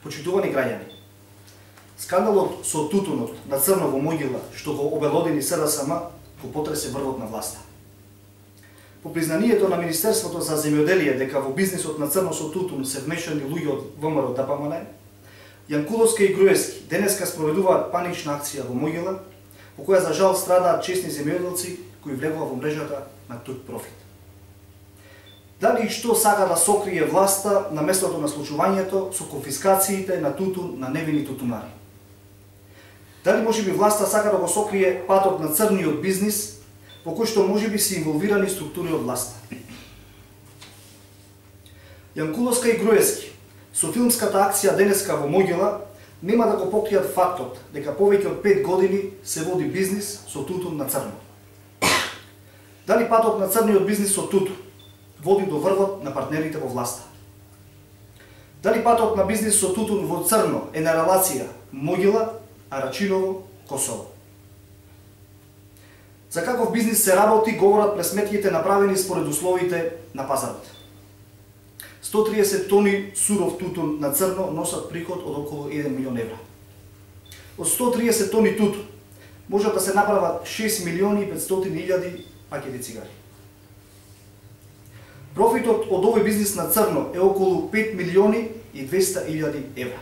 Почитувани граѓани, скандалот со тутунот на црно во Могила, што го обелодени СДСМ, го потресе врвот на власта. По признанието на Министерството за земјоделие дека во бизнисот на црно со тутун се вмешани луѓе од ВМРО ДПМН, Јанкуловска и Груевски денеска спроведуваат панична акција во Могила, по која за жал страдаат честни земјоделци кои влегува во мрежата на Тук Профит. Дали и што сака да сокрие власта на местото на случувањето со конфискациите на тутун на невини тутунари? Дали можеби власта сака да го сокрие патот на црниот бизнис, во кој што можеби се инволвирани структури од власта? Јанкуловска и Груевски со филмската акција денеска во Могила нема да го покријат фактот дека повеќе од 5 години се води бизнис со тутун на црно. Дали патот на црниот бизнис со тутун води до врвот на партнерите во власта? Дали патот на бизнис со тутун во црно е на релација Могила, Арачиново, Косово? За каков бизнис се работи говорат пресметките направени според условите на пазарот. 130 тони суров тутун на црно носат приход од околу 1 милион евра. Од 130 тони тутун можат да се направат 6 милиони и 500 илјади пакети цигари. Профитот од овој бизнис на црно е околу 5 милиони и 200 илјади евра.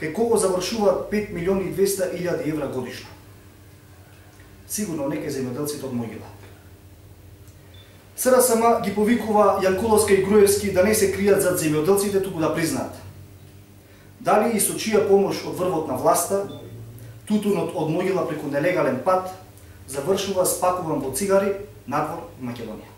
Кај кого завршуваат 5 милиони и 200 илјади евра годишно? Сигурно некои земјоделците од Могила. СДСМ ги повикува Јанкуловска и Груевски да не се кријат зад земјоделците, туку да признаат. Дали и со чија помош од врвот на власта, тутунот од Могила преку нелегален пат завршува спакуван во цигари надвор Македонија.